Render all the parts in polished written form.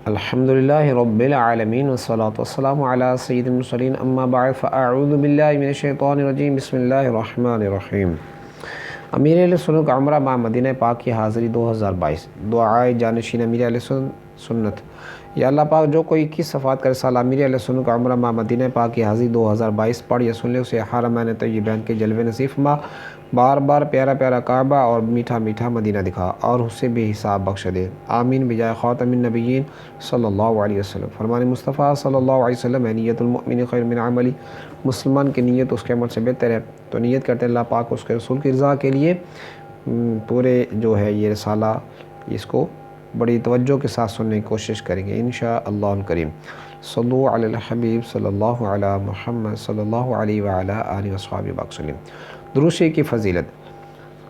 الحمدللہ رب العالمین والصلاة والسلام علی سید المرسلین اما بعد فاعوذ باللہ من الشیطان الرجیم بسم اللہ الرحمن الرحیم۔ امیر اہل سنت عمرہ مع مدینہ پاک کی حاضری 2022 دعائے جانشین امیر اہل سنت۔ یا اللہ پاک جو کوئی 21 صفحات کا رسالہ امیر اہل سنت عمرہ مع مدینہ پاک کی حاضری 2022 پڑھ یا سن لے اسے حرمین طیبین کے جلوے نصیب فرما، بار بار پیارا پیارا کعبہ اور میٹھا میٹھا مدینہ دکھا اور اس سے بے حساب بخش دے، آمین بجائے خاتم النبیین صلی اللہ علیہ وسلم۔ فرمان مصطفیٰ صلی اللہ علیہ وسلم ہے نیت المؤمن خیر من عملی، مسلمان کی نیت اس کے عمل سے بہتر ہے، تو نیت کرتے ہیں اللہ پاک اس کے رسول کی رضا کے لیے پورے جو ہے یہ رسالہ اس کو بڑی توجہ کے ساتھ سننے کی کوشش کریں گے انشاءاللہ الکریم۔ صلو علی الحبیب صلی اللہ علی محمد صلی اللہ علیہ وعلی آلہ وصحبہ وسلم۔ درود شریف کی فضیلت۔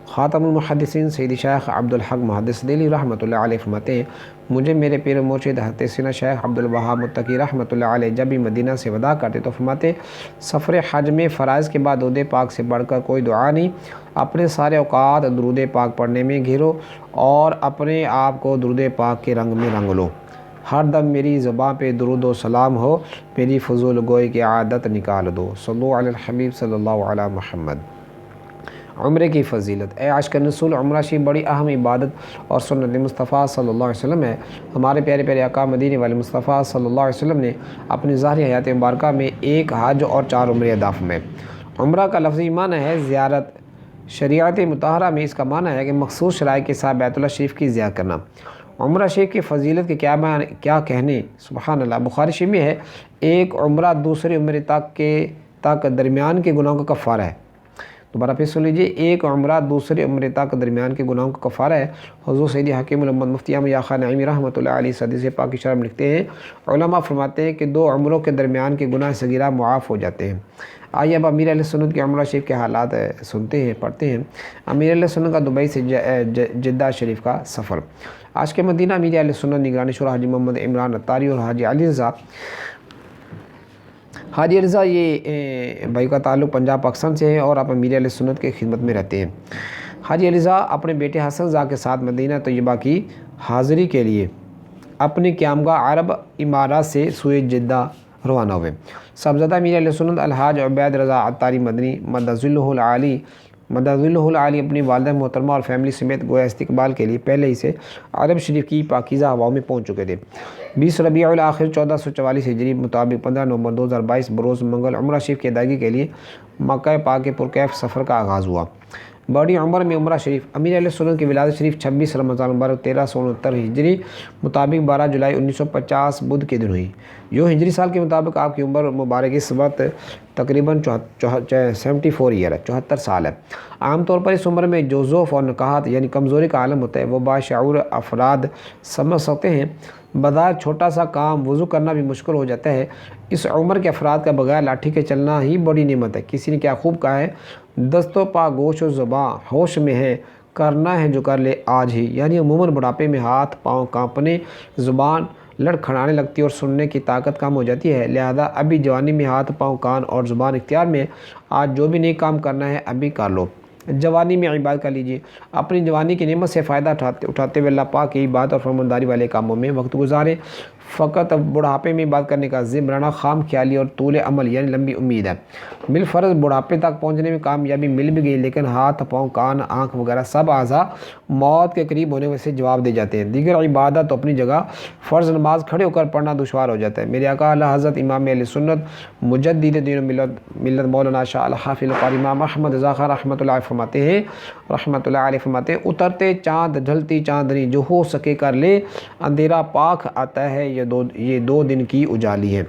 خاتم المحدثین سید شیخ عبدالحق محدث دہلوی رحمۃ اللہ علیہ فرماتے ہیں، مجھے میرے پیر مرشد حضرت سیدنا شیخ عبدالوہاب متقی رحمۃ اللہ علیہ جب بھی مدینہ سے وداع کرتے تو فرماتے، سفر حج میں فرائض کے بعد درود پاک سے بڑھ کر کوئی دعا نہیں، اپنے سارے اوقات درود پاک پڑھنے میں گھیرو اور اپنے آپ کو درود پاک کے رنگ میں رنگ لو، ہر دم میری زبان پہ درود و سلام ہو، میری فضول گوئی کی عادت نکال دو، صلو علی الحبیب صلی اللہ علی محمد۔ عمرے کی فضیلت۔ اے عاشق رسول، عمرہ شریف بڑی اہم عبادت اور سنت مصطفیٰ صلی اللہ علیہ وسلم ہے۔ ہمارے پیارے پیارے آقا مدینے والے مصطفیٰ صلی اللہ علیہ وسلم نے اپنی ظاہری حیات مبارکہ میں ایک حج اور 4 عمرے ادا فرمائے۔ عمرہ کا لفظی معنی ہے زیارت۔ شریعت مطہرہ میں اس کا معنی ہے کہ مخصوص شرائط کے ساتھ بیت اللہ شریف کی زیارت کرنا۔ عمرہ شریف کی فضیلت کے کیا کہنے، سبحان اللہ۔ بخاری شریف میں ہے، ایک عمرہ دوسرے عمرے تک درمیان کے گناہوں کا کفارہ ہے۔ دوبارہ پھر سن لیجیے، ایک عمرہ دوسرے عمرے تک درمیان کے گناہوں کا کفارہ ہے۔ حضور سیدی حکیم محمد مفتی احمد یا خان نعیمی رحمۃ اللہ علیہ حدیث پاک کی شرح میں لکھتے ہیں، علماء فرماتے ہیں کہ 2 عمروں کے درمیان کے گناہ صغیرہ معاف ہو جاتے ہیں۔ آئیے اب امیر اہل سنت کے عمرہ شریف کے حالات سنتے ہیں، پڑھتے ہیں۔ امیر اہل سنت کا دبئی سے جدہ شریف کا سفر۔ آج کے مدینہ امیر اہل سنت نگرانی شورا حاجی محمد عمران اتاری اور حاجی علی رضا یہ بھائی کا تعلق پنجاب پاکستان سے ہے اور آپ امیر اہل سنت کے خدمت میں رہتے ہیں۔ حاجی علی رضا اپنے بیٹے حسن رضا کے ساتھ مدینہ طیبہ کی حاضری کے لیے اپنی قیامگاہ عرب امارات سے سوئے جدہ روانہ ہوئے۔ صاحبزادہ امیر اہل سنت الحاج عبید رضا اتاری مدنی مدد العالی اپنی والدہ محترمہ اور فیملی سمیت گویا استقبال کے لیے پہلے ہی سے عرب شریف کی پاکیزہ ہواؤں میں پہنچ چکے تھے۔ 20 ربیع الاخر 1444 ہجری مطابق 15 نومبر 2022 بروز منگل عمرہ شریف کی ادائیگی کے لیے مکہ پاک کے پرکیف سفر کا آغاز ہوا۔ بڑی عمر میں عمرہ شریف۔ امیر اہل سنت کی ولادت شریف 26 رمضان مبارک 1369 ہجری مطابق 12 جولائی 1950 بدھ کے دن ہوئی۔ یوں ہجری سال کے مطابق آپ کی عمر مبارک اس وقت تقریباً 74 ایئر ہے، 74 سال ہے۔ عام طور پر اس عمر میں جو ضعف اور نکاہت یعنی کمزوری کا عالم ہوتا ہے وہ باشعور افراد سمجھ سکتے ہیں۔ بظاہر چھوٹا سا کام وضو کرنا بھی مشکل ہو جاتا ہے، اس عمر کے افراد کا بغیر لاٹھی کے چلنا ہی بڑی نعمت ہے۔ کسی نے کیا خوب کہا ہے، دست و پا گوش و زباں ہوش میں ہے، کرنا ہے جو کر لے آج ہی، یعنی عموماً بڑھاپے میں ہاتھ پاؤں کانپنے، زبان لڑکھڑانے لگتی اور سننے کی طاقت کم ہو جاتی ہے، لہذا ابھی جوانی میں ہاتھ پاؤں کان اور زبان اختیار میں، آج جو بھی نیک کام کرنا ہے ابھی کر لو، جوانی میں عبادت کر لیجیے۔ اپنی جوانی کی نعمت سے فائدہ اٹھاتے ہوئے اللہ پاک کی عبادت اور فرمانبرداری والے کاموں میں وقت گزارے۔ فقط بڑھاپے میں عبادت کرنے کا ذمہ رہنا خام خیالی اور طول عمل یعنی لمبی امید ہے۔ بالفرض بڑھاپے تک پہنچنے میں کامیابی مل بھی گئی، لیکن ہاتھ پاؤں کان آنکھ وغیرہ سب اعضاء موت کے قریب ہونے سے جواب دے جاتے ہیں۔ دیگر عبادت اپنی جگہ، فرض نماز کھڑے ہو کر پڑھنا دشوار ہو جاتا ہے۔ میرے آقا اعلیٰ حضرت امام اہل سنت مجدد دین و ملت مولانا شاہ الحافظ القاری امام احمد رضا خان رحمۃ اللہ فرماتے ہیں، اترتے چاند ڈھلتی چاندنی جو ہو سکے کر لے، اندھیرا پاک آتا ہے یہ 2 دن کی اجالی ہے۔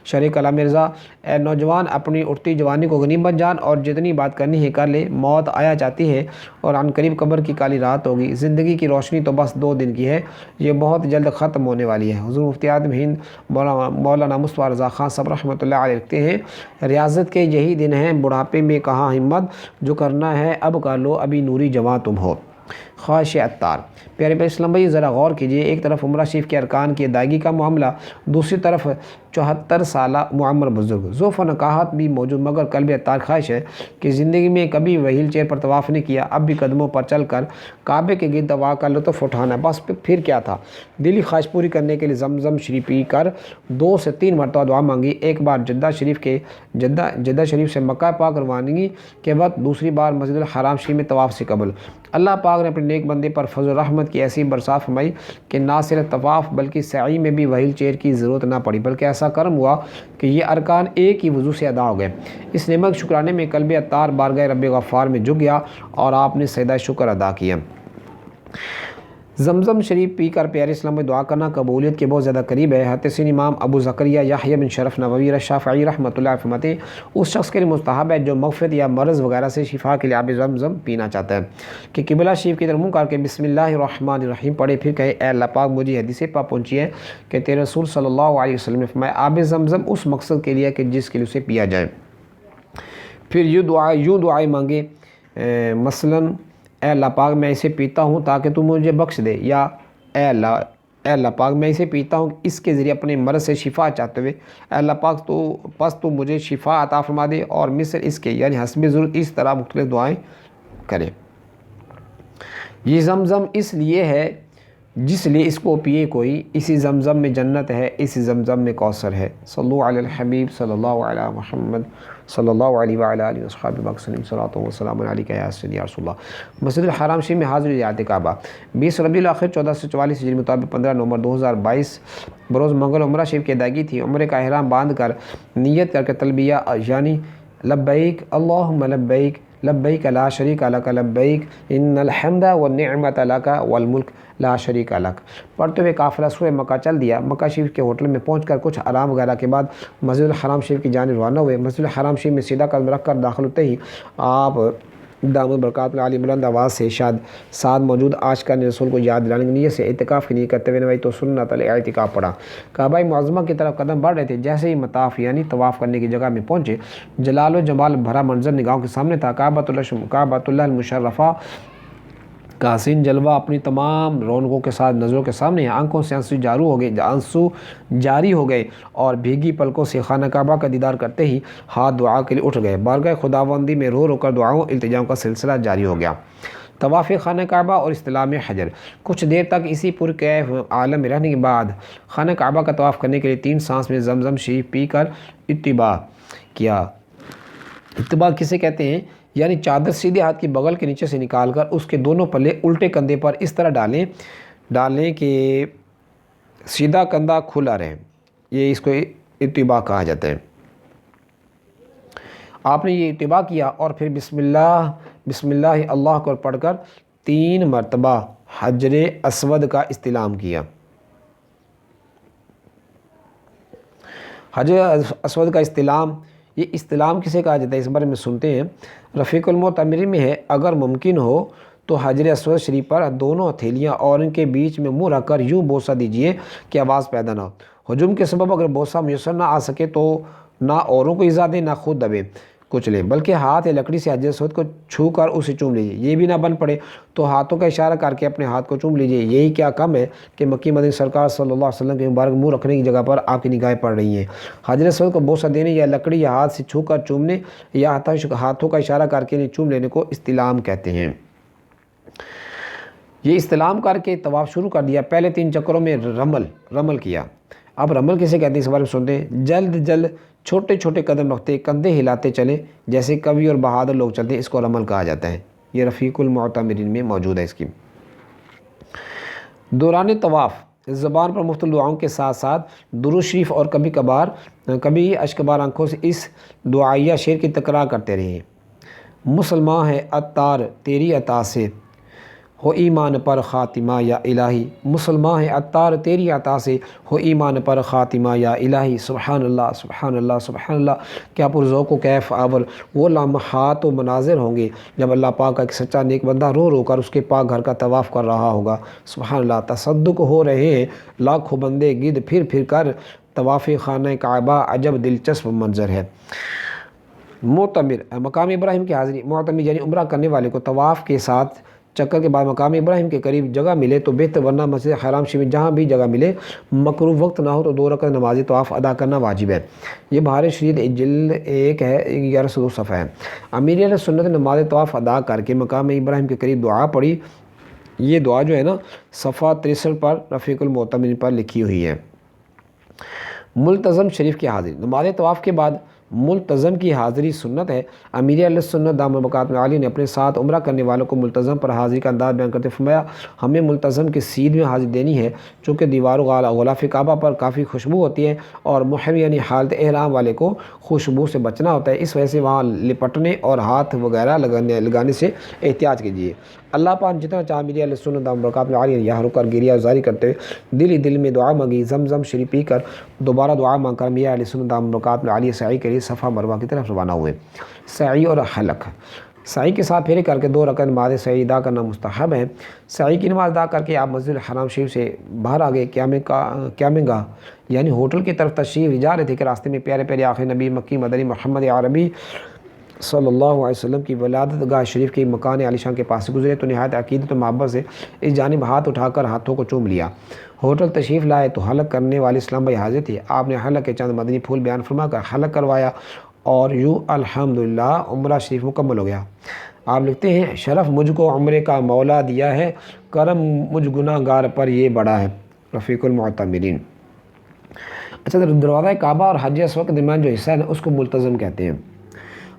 شرح کلام مرزا، اے نوجوان اپنی اٹھتی جوانی کو غنیمت جان اور جتنی بات کرنی ہے کر لے، موت آیا جاتی ہے اور عن قریب قبر کی کالی رات ہوگی، زندگی کی روشنی تو بس 2 دن کی ہے، یہ بہت جلد ختم ہونے والی ہے۔ حضور مفتی اعظم ہند مولانا مصطفیٰ رضا خان صاحب رحمۃ اللہ علیہ لکھتے ہیں، ریاضت کے یہی دن ہیں، بڑھاپے میں کہاں ہمت، جو کرنا ہے اب کر لو، ابھی نوری جواں تم ہو۔ خواہش اتار۔ پیارے پیغمبر اسلام بھائی ذرا غور کیجئے، ایک طرف عمرہ شریف کے ارکان کی ادائیگی کا معاملہ، دوسری طرف 74 سالہ معمر بزرگ ذوف و نکاحت بھی موجود، مگر قلب اتار خواہش ہے کہ زندگی میں کبھی وہیل چیئر پر طواف نہیں کیا، اب بھی قدموں پر چل کر کعبے کے گرد طواف کا لطف اٹھانا ہے۔ بس پھر کیا تھا، دلی خواہش پوری کرنے کے لیے زمزم شریف پی کر 2 سے 3 مرتبہ دعا مانگی، ایک بار جدہ شریف سے مکہ پاک روانگی کے وقت، دوسری بار مسجد الحرام شریف میں طواف سے قبل۔ اللہ پاک نے اپنے نیک بندے پر فضل و رحمت کی ایسی برسات فرمائی کہ نہ صرف طواف بلکہ سعی میں بھی وہیل چیئر کی ضرورت نہ پڑی، بلکہ ایسا کرم ہوا کہ یہ ارکان ایک ہی وضو سے ادا ہو گئے۔ اس نعمت شکرانے میں قلب اتار بارگاہ رب غفار میں جھک گیا اور آپ نے سجدہ شکر ادا کیا۔ زمزم شریف پی کر پیارے اسلام میں دعا کرنا قبولیت کے بہت زیادہ قریب ہے۔ حدیث امام ابو زکریا یحییٰ بن شرف نووی الشافعی رحمۃ اللہ فرماتے ہیں اس شخص کے لیے مستحب ہے جو مغفرت یا مرض وغیرہ سے شفا کے لیے آب زمزم پینا چاہتا ہے کہ قبلہ شریف کی طرف منہ کر کے بسم اللہ الرحمن الرحیم پڑھے، پھر کہے اے اللہ پاک مجھے حدیث پاک پہنچی ہے کہ تیرے رسول صلی اللہ علیہ وسلم نے فرمایا آب زمزم اس مقصد کے لیے کہ جس کے لیے اسے پیا جائے۔ پھر یوں دعائیں مانگے، مثلاً اے اللہ پاک میں اسے پیتا ہوں تاکہ تو مجھے بخش دے، یا اے اللہ پاک میں اسے پیتا ہوں اس کے ذریعے اپنے مرض سے شفا چاہتے ہوئے، اے اللہ پاک تو مجھے شفا عطا فرما دے، اور مثل اس کے یعنی حسب ضرورت اس طرح مختلف دعائیں کرے۔ یہ زمزم اس لیے ہے جس لیے اس کو پیے کوئی، اسی زمزم میں جنت ہے، اسی زمزم میں کوثر ہے۔ صلو علی الحبیب صلی اللہ علیہ محمد صلی اللہ علیہ وآلہ آلہ وصحبہ وسلم، صلاۃ و سلام علیک یا سیدی یا رسول اللہ۔ مسجد الحرام شریف میں حاضر زیارت کعبہ 20 ربیع الاخر 1444 ہجری مطابق 15 نومبر 2022 بروز منگل عمرہ شریف کی ادائیگی تھی۔ عمرے کا احرام باندھ کر نیت کر کے تلبیہ یعنی لبیک اللہم لبیک لبیک لا شریک لک لبیک ان الحمد والنعمت لک والملک لا شریک لک پڑھتے ہوئے قافلہ سوئے مکہ چل دیا۔ مکہ شریف کے ہوٹل میں پہنچ کر کچھ آرام وغیرہ کے بعد مسجد الحرام شریف کی جانب روانہ ہوئے۔ مسجد الحرام شریف میں سیدھا قدم رکھ کر داخل ہوتے ہی آپ دامت برکات عالی بلند آواز سے ارشاد ساتھ موجود عاشقان رسول کو یاد دلانے کی نیت سے اعتکاف کی نیت کرتے ہوئے نوائی تو سنت الاعتکاف پڑھا۔ کعبہ معظمہ کی طرف قدم بڑھ رہے تھے، جیسے ہی مطاف یعنی طواف کرنے کی جگہ میں پہنچے، جلال و جمال بھرا منظر نگاہوں کے سامنے تھا۔ کعبۃ اللہ المشرفہ کا حسین جلوہ اپنی تمام رونقوں کے ساتھ نظروں کے سامنے ہے۔ آنکھوں سے آنسو جاری ہو گئے اور بھیگی پلکوں سے خانہ کعبہ کا دیدار کرتے ہی ہاتھ دعا کے لیے اٹھ گئے۔ بارگاہ خداوندی میں رو رو کر دعاؤں التجاؤں کا سلسلہ جاری ہو گیا۔ طواف خانہ کعبہ اور استلام حجر۔ کچھ دیر تک اسی پرکیف عالم میں رہنے کے بعد خانہ کعبہ کا طواف کرنے کے لیے 3 سانس میں زمزم شریف پی کر اتباع کیا۔ اتباع کسے کہتے ہیں؟ یعنی چادر سیدھے ہاتھ کی بغل کے نیچے سے نکال کر اس کے دونوں پلے الٹے کندھے پر اس طرح ڈالیں کہ سیدھا کندھا کھلا رہے، یہ اس کو اتباع کہا جاتا ہے۔ آپ نے یہ اتباع کیا اور پھر بسم اللہ اللہ اکبر پڑھ کر 3 مرتبہ حجر اسود کا استلام کیا۔ حجر اسود کا استلام، یہ استلام کسے کہا جاتا ہے اس بارے میں سنتے ہیں۔ رفیق المعتمرین میں ہے اگر ممکن ہو تو حجر اسود شریف پر دونوں ہتھیلیاں اور ان کے بیچ میں منہ رکھ کر یوں بوسہ دیجئے کہ آواز پیدا نہ ہو۔ ہجوم کے سبب اگر بوسہ میسر نہ آ سکے تو نہ اوروں کو ایذا دیں نہ خود دبے کچلے، بلکہ ہاتھ یا لکڑی سے حجر اسود کو چھو کر اسے چوم لیجیے۔ یہ بھی نہ بن پڑے تو ہاتھوں کا اشارہ کر کے اپنے ہاتھ کو چوم لیجیے۔ یہی کیا کم ہے کہ مکی مدنی سرکار صلی اللہ علیہ وسلم کے مبارک منہ رکھنے کی جگہ پر آپ کی نگاہیں پڑ رہی ہیں۔ حجر اسود کو بوسہ دینے یا لکڑی یا ہاتھ سے چھو کر چومنے یا ہاتھوں کا اشارہ کر کے چوم لینے کو استلام کہتے ہیں۔ یہ استلام کر کے طواف شروع کر دیا۔ پہلے 3 چکروں میں رمل کیا۔ اب رمل کسے کہتے ہیں اس بارے میں سنتے ہیں۔ جلد چھوٹے چھوٹے قدم رکھتے کندھے ہلاتے چلے جیسے کوی اور بہادر لوگ چلتے ہیں، اس کو رمل کہا جاتا ہے۔ یہ رفیق المعتمرین میں موجود ہے۔ اس کی دوران طواف زبان پر مختلف دعاؤں کے ساتھ ساتھ درود شریف اور کبھی اشکبار آنکھوں سے اس دعائیہ شعر کی تکرار کرتے رہے۔ مسلمان ہے اتار تیری عطا سے ہو ایمان پر خاتمہ یا الہی، مسلمان ہے اتار تیری عطا سے ہو ایمان پر خاتمہ یا الہی۔ سبحان اللہ سبحان اللہ سبحان اللہ، کیا پرذوق و کیف آور وہ لمحات و مناظر ہوں گے جب اللہ پاک کا ایک سچا نیک بندہ رو رو کر اس کے پاک گھر کا طواف کر رہا ہوگا۔ سبحان اللہ، تصدق ہو رہے ہیں لاکھوں بندے گرد پھر کر طواف خانہ کعبہ، عجب دلچسپ منظر ہے۔ معتمر مقام ابراہیم کی حاضری۔ معتمر یعنی عمرہ کرنے والے کو طواف کے ساتھ چکر کے بعد مقام ابراہیم کے قریب جگہ ملے تو بہتر، ورنہ مسجد حرام شریف جہاں بھی جگہ ملے مکروہ وقت نہ ہو تو 2 رکعت نماز طواف ادا کرنا واجب ہے۔ یہ بہار شریعت جلد 1 ہے، 1102 صفحہ ہے۔ امیر علیہ سنت نماز طواف ادا کر کے مقام ابراہیم کے قریب دعا پڑھی۔ یہ دعا جو ہے نا صفحہ 63 پر رفیق المعتمرین پر لکھی ہوئی ہے۔ ملتزم شریف کی حاضری، نماز طواف کے بعد ملتزم کی حاضری سنت ہے۔ امیر علیہ سنت دامت برکاتہ عالیہ نے اپنے ساتھ عمرہ کرنے والوں کو ملتزم پر حاضری کا انداز بیان کرتے فرمایا، ہمیں ملتزم کی سیدھ میں حاضری دینی ہے، چونکہ دیواروں غلاف کعبہ پر کافی خوشبو ہوتی ہے اور محرم یعنی حالت احرام والے کو خوشبو سے بچنا ہوتا ہے، اس وجہ سے وہاں لپٹنے اور ہاتھ وغیرہ لگانے سے احتیاط کیجیے۔ اللہ پاک جتنا چاہ امیر علیہ سنت دامت برکاتہ عالیہ نے یہاں رک کر گریہ زاری کرتے ہوئے دل ہی دل میں دعا مانگی، زمزم شریف پی کر دوبارہ دعا مانگ کر امیر علیہ سنت دامت برکاتہ عالیہ سعی کے لیے صفا مروہ کی طرف روانہ ہوئے۔ سعی اور حلق، سعی کے ساتھ پھیرے کر کے 2 رکعت نماز سعی ادا کرنا مستحب ہے۔ سعی کی نماز ادا کر کے آپ مسجد الحرام شریف سے باہر آگے قیام گاہ یعنی ہوٹل کی طرف تشریف جا رہے تھے کہ راستے میں پیارے پیارے آخر نبی مکی مدنی محمد عربی صلی اللہ علیہ وسلم کی ولادت گاہ شریف کے مکان عالیشان کے پاس سے گزرے تو نہایت عقیدت و محبت سے اس جانب ہاتھ اٹھا کر ہاتھوں کو چوم لیا۔ ہوٹل تشریف لائے تو حلق کرنے والے اسلام بھائی حاضر تھے، آپ نے حلق کے چند مدنی پھول بیان فرما کر حلق کروایا اور یوں الحمدللہ عمرہ شریف مکمل ہو گیا۔ آپ لکھتے ہیں، شرف مجھ کو عمرے کا مولا دیا ہے، کرم مجھ گناہ گار پر یہ بڑا ہے، رفیق المعتمرین۔ اچھا، دروازہ کعبہ اور حج اسود کے درمیان جو حصہ ہے نا اس کو ملتزم کہتے ہیں۔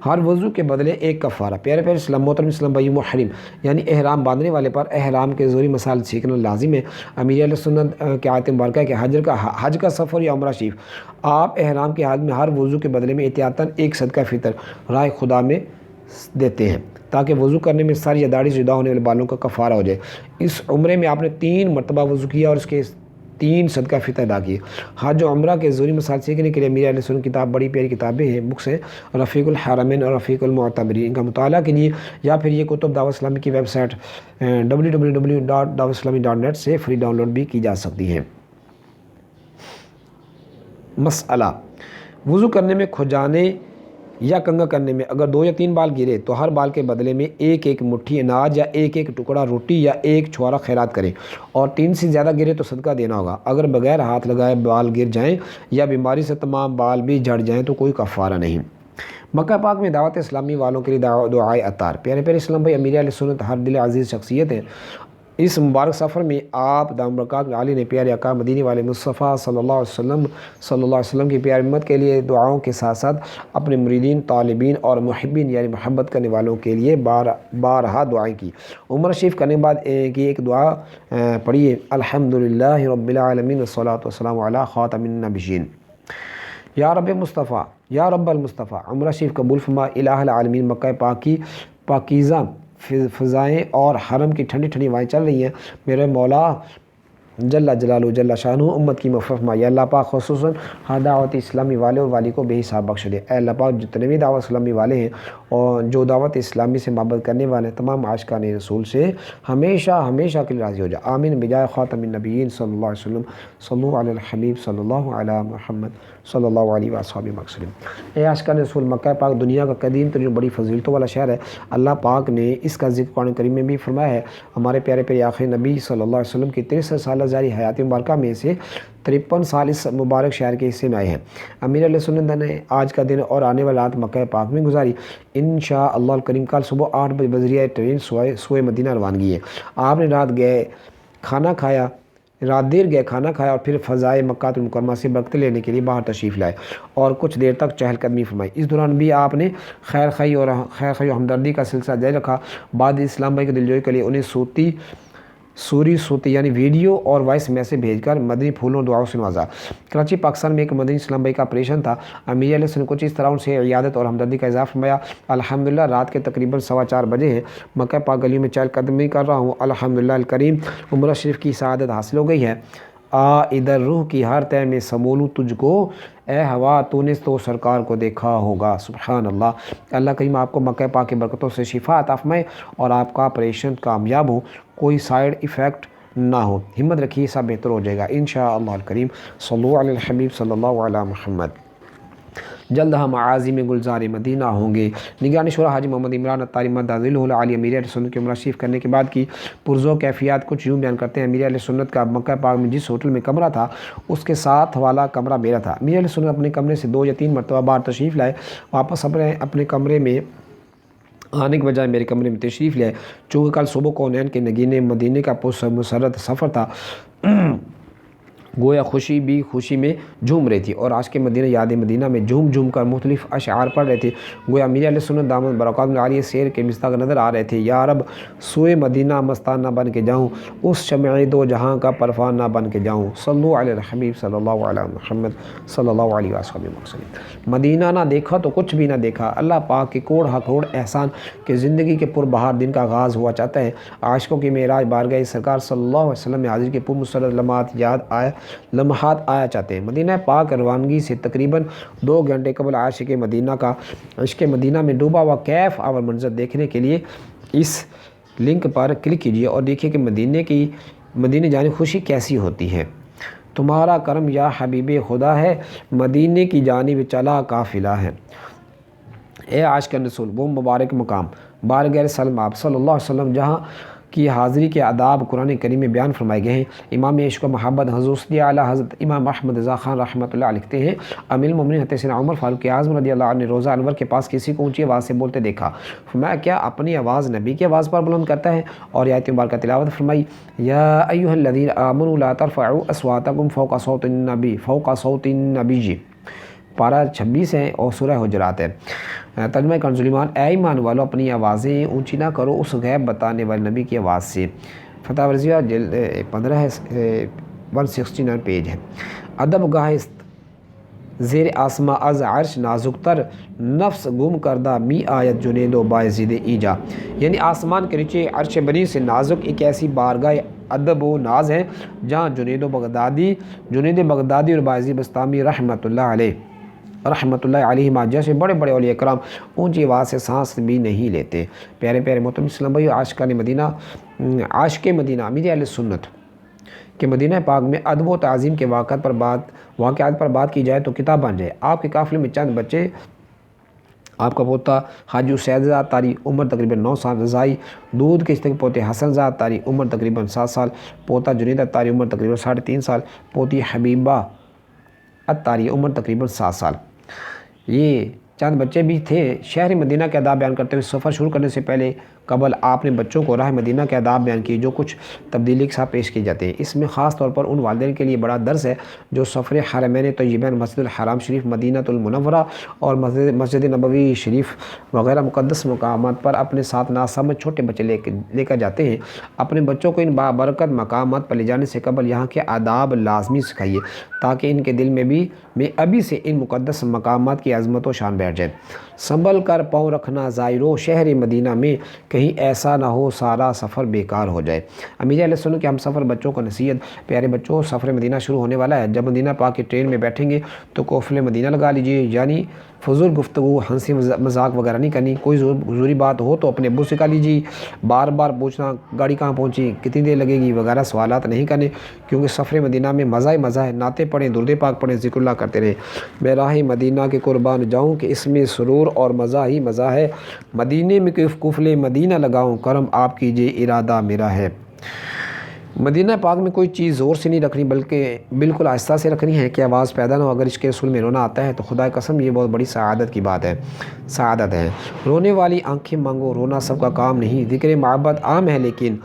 ہر وضو کے بدلے 1 کفارہ، پیارے پیارے اسلام محترم اسلام بھائی محرم یعنی احرام باندھنے والے پر احرام کے ضروری مسائل سیکھنا لازم ہے۔ امیر علیہ سنت کی آیت مبارکہ ہے کہ حج کا سفر یا عمرہ شریف آپ احرام کی حالت میں ہر وضو کے بدلے میں احتیاطاً 1 صدقہ فطر راہ خدا میں دیتے ہیں تاکہ وضو کرنے میں سر یا داڑھی سے جدا ہونے والے بالوں کا کفارہ ہو جائے۔ اس عمرے میں آپ نے 3 مرتبہ وضو کیا اور اس کے 3 صدقہ فطر ادا کیے۔ حج و عمرہ کے ضروری مسائل سیکھنے کے لیے امیر علیہ سنت کتاب بڑی پیاری کتابیں ہیں، بکس ہیں، رفیق الحرمین اور رفیق المعتمرین، ان کا مطالعہ کیجیے یا پھر یہ کتب دعوت اسلامی کی ویب سائٹ www.dawatislami.net سے فری ڈاؤن لوڈ بھی کی جا سکتی ہیں۔ مسئلہ، وضو کرنے میں کھجانے یا کنگھا کرنے میں اگر 2 یا 3 بال گرے تو ہر بال کے بدلے میں 1 مٹھی اناج یا 1 ٹکڑا روٹی یا 1 چھوارا خیرات کریں، اور 3 سے زیادہ گرے تو صدقہ دینا ہوگا۔ اگر بغیر ہاتھ لگائے بال گر جائیں یا بیماری سے تمام بال بھی جھڑ جائیں تو کوئی کفارہ نہیں۔ مکہ پاک میں دعوت اسلامی والوں کے لیے دعائے عطار، پیارے پیارے اسلام بھائی امیر علیہ سنت ہر دل عزیز شخصیت ہے۔ اس مبارک سفر میں آپ دامت برکاتہ عالیہ نے پیارے آقا مدینے والے مصطفیٰ صلی اللہ علیہ وسلم کی پیاری امت کے لیے دعاؤں کے ساتھ ساتھ اپنے مریدین، طالبین اور محبین یعنی محبت کرنے والوں کے لیے بارہا دعائیں کی۔ عمرہ شریف کرنے کے بعد ایک دعا پڑھیے، الحمدللہ رب العالمین والصلاۃ والسلام علی خاتم النبیین۔ یا رب مصطفیٰ، یا رب المصطفیٰ، عمرہ شریف قبول فرما۔ الہ العالمین، مکہ پاک کی پاکیزہ فضائیں اور حرم کی ٹھنڈی ٹھنڈی ہوائیں چل رہی ہیں، میرے مولا جل جلالہ جل شانہ امت کی مغفرت فرما۔ یا اللہ پاک خصوصاً ہر دعوت اسلامی والے اور والی کو بے حساب بخش دے۔ اے اللہ پاک جتنے بھی دعوت اسلامی والے ہیں اور جو دعوت اسلامی سے محبت کرنے والے ہیں تمام عاشقان رسول سے ہمیشہ ہمیشہ کے لیے راضی ہو جا، آمین بجائے خاتم النبیین صلی اللہ علیہ وسلم، صلو علی الحبیب صلی اللہ علی محمد صلی اللہ علیہ وآلہ وسلم۔ اے عاشقان رسول، مکہ پاک دنیا کا قدیم ترین بڑی فضیلتوں والا شہر ہے۔ اللہ پاک نے اس کا ذکر قرآن کریم میں بھی فرمایا ہے۔ ہمارے پیارے پیارے آخری نبی صلی اللہ علیہ وسلم کی 63 سالہ جاری حیات مبارکہ میں سے 53 سال اس مبارک شہر کے حصے میں آئے ہیں۔ امیر علیہ سنت نے آج کا دن اور آنے والی رات مکہ پاک میں گزاری۔ انشاءاللہ الکریم کل صبح 8 بجے بذریعہ ٹرین سوئے مدینہ روانگی ہے۔ آپ نے رات دیر گئے کھانا کھایا اور پھر فضائے مکہ المکرمہ سے برکت لینے کے لیے باہر تشریف لائے اور کچھ دیر تک چہل قدمی فرمائی۔ اس دوران بھی آپ نے خیر خواہی اور ہمدردی کا سلسلہ جاری رکھا۔ بعد اسلام بھائی کے دلجوئی کے لیے انہیں صوتی یعنی ویڈیو اور وائس میسج بھیج کر مدنی پھولوں دعاؤں سے نوازا۔ کراچی پاکستان میں ایک مدنی اسلام بھائی کا آپریشن تھا۔ امیر علیہ نے کچھ اس طرح ان سے عیادت اور ہمدردی کا اظہار فرمایا، الحمدللہ رات کے تقریباً 4:15 بجے ہیں، مکہ پاک گلیوں میں چہل قدمی کر رہا ہوں، الحمدللہ الکریم عمرہ شریف کی سعادت حاصل ہو گئی ہے۔ ادھر روح کی ہر تہ میں سمولوں تجھ کو، اے ہوا تو نے تو سرکار کو دیکھا ہوگا، سبحان اللہ۔ اللہ کریم آپ کو مکہ پاک کی برکتوں سے شفا عطا فرمائے اور آپ کا آپریشن کامیاب ہو، کوئی سائیڈ ایفیکٹ نہ ہو۔ ہمت رکھیے، سب بہتر ہو جائے گا انشاءاللہ الکریم۔ صلو علی الحبیب صلی اللہ علی محمد۔ جلد ہم عازم گلزار مدینہ ہوں گے۔ نگران شورا حاجی محمد عمران اتاری مدعو علی امیر اہل سنت کی عمرہ شریف کرنے کے بعد کی پرزو کیفیات کچھ یوں بیان کرتے ہیں۔ امیر اہل سنت کا مکہ پاک میں جس ہوٹل میں کمرہ تھا اس کے ساتھ والا کمرہ میرا تھا۔ امیر اہل سنت اپنے کمرے سے 2 یا 3 مرتبہ باہر تشریف لائے، واپس اپنے کمرے میں آنے کے بجائے میرے کمرے میں تشریف لائے۔ چونکہ کل صبح کونین کے نگینے مدینے کا مسرت سفر تھا، گویا خوشی میں جھوم رہی تھی، اور آج کے مدینہ یاد مدینہ میں جھوم جھوم کر مختلف اشعار پڑھ رہے تھے۔ گویا امیر اہل سنت دامت برکاتہ عالیہ سیر کے مصداق نظر آ رہے تھے۔ یا رب سوئے مدینہ مستانہ بن کے جاؤں، اس شمع دو جہاں کا پروانہ بن کے جاؤں۔ صلو علی الحبیب صلی اللہ علیہ محمد صلی اللہ علیہ وسلم۔ مدینہ نہ دیکھا تو کچھ بھی نہ دیکھا۔ اللہ پاک کے کوڑ احسان کے زندگی کے پربہار دن کا آغاز ہوا چاہتا ہے۔ عاشقوں کی معراج بارگاہ سرکار صلی اللہ علیہ وسلم میں حاضر کے پرمسرت لمحات آیا چاہتے ہیں۔ مدینہ پاک روانگی سے تقریباً 2 گھنٹے قبل عاشق مدینہ کا عشق مدینہ میں ڈوبا ہوا کیف آور منظر دیکھنے کے لیے اس لنک پر کلک کیجیے اور دیکھیے کہ مدینے جانے خوشی کیسی ہوتی ہے۔ تمہارا کرم یا حبیب خدا ہے، مدینے کی جانب چلا قافلہ ہے۔ اے عاشق رسول، وہ مبارک مقام بارگاہ سلم آپ صلی اللہ علیہ وسلم جہاں کی حاضری کے آداب قرآن کریم میں بیان فرمائے گئے ہیں۔ امام عشق و محبت حضور صلی اعلیٰ حضرت امام احمد رضا خان رحمۃ اللہ علیہ لکھتے ہیں، امیر المومنین حضرت سیدنا عمر فاروق اعظم رضی اللہ عنہ نے روزہ انور کے پاس کسی کو اونچی آواز سے بولتے دیکھا۔ فرمایا کیا اپنی آواز نبی کی آواز پر بلند کرتا ہے؟ اور آیت مبارکہ تلاوت فرمائی، یا ایھا الذین آمنوا لا ترفعوا اصواتکم فوق صوت النبی، پارہ 26 ہے اور سورہ حجرات ہے۔ ترجمہ کنز ایمان، اے ایمان والو اپنی آوازیں اونچی نہ کرو اس غیب بتانے والے نبی کی آواز سے۔ فتح رضیہ جلد 15 ہے، 169 پیج ہے۔ ادب گاہ زیر آسماں از عرش نازک تر، نفس گم کردہ می آیت جنید و بایزید ایجا، یعنی آسمان کے نیچے عرش بری سے نازک ایک ایسی بارگاہ ادب و ناز ہے جہاں جنید بغدادی اور بایزید بستامی رحمۃ اللہ علیہ جیسے بڑے بڑے اولیاء کرام اونچی آواز سے سانس بھی نہیں لیتے۔ پیارے محترم اسلام بھائی، عاشق مدینہ امیر اہل سنت کہ مدینہ پاک میں ادب و تعظیم کے واقعات پر بات کی جائے تو کتاب بن جائے۔ آپ کے قافلے میں چند بچے، آپ کا پوتا حاجی اسید زاد طاری عمر تقریباً 9 سال، رضائی دودھ کے رشتے کے پوتے حسن زاد طاری عمر تقریباً 7 سال، پوتا جنید طاری عمر تقریباً 3.5 سال، پوتی حبیبہ طاری عمر تقریباً 7 سال۔ یہ چند بچے بھی تھے۔ شہر مدینہ کے آداب بیان کرتے ہوئے سفر شروع کرنے سے قبل آپ نے بچوں کو راہ مدینہ کے آداب بیان کیے جو کچھ تبدیلی کے ساتھ پیش کی جاتے ہیں۔ اس میں خاص طور پر ان والدین کے لیے بڑا درس ہے جو سفر حرمین طیبین مسجد الحرام شریف مدینہ المنورہ اور مسجد نبوی شریف وغیرہ مقدس مقامات پر اپنے ساتھ ناسمجھ چھوٹے بچے لے کر جاتے ہیں۔ اپنے بچوں کو ان بابرکت مقامات پر لے جانے سے قبل یہاں کے آداب لازمی سکھائیے تاکہ ان کے دل میں ابھی سے ان مقدس مقامات کی عظمت و شان بیٹھ جائے۔ سنبھل کر پاؤں رکھنا زائرو، شہر مدینہ میں کہیں ایسا نہ ہو سارا سفر بیکار ہو جائے۔ امیر اہل سنت کے ہم سفر بچوں کو نصیحت، پیارے بچوں سفر مدینہ شروع ہونے والا ہے۔ جب مدینہ پاک کی ٹرین میں بیٹھیں گے تو قافلہ مدینہ لگا لیجئے، یعنی فضول گفتگو ہنسی مذاق وغیرہ نہیں کرنی۔ کوئی ضروری بات ہو تو اپنے ابو سے کہہ لیجیے، بار پوچھنا گاڑی کہاں پہنچی، کتنی دیر لگے گی وغیرہ سوالات نہیں کرنے، کیونکہ سفر مدینہ میں مزہ ہی مزہ ہے۔ نعتیں پڑھیں، درود پاک پڑھیں، ذکر اللہ کرتے رہیں۔ میں راہ مدینہ کے قربان جاؤں کہ اس میں سرور اور مزہ ہی مزہ ہے۔ مدینے میں قافلہ مدینہ لگاؤں، کرم آپ کیجئے ارادہ میرا ہے۔ مدینہ پاک میں کوئی چیز زور سے نہیں رکھنی بلکہ بالکل آہستہ سے رکھنی ہے کہ آواز پیدا نہ ہو۔ اگر عشق رسول میں رونا آتا ہے تو خدا قسم یہ بہت بڑی سعادت ہے۔ رونے والی آنکھیں مانگو، رونا سب کا کام نہیں۔ ذکر محبت عام ہے لیکن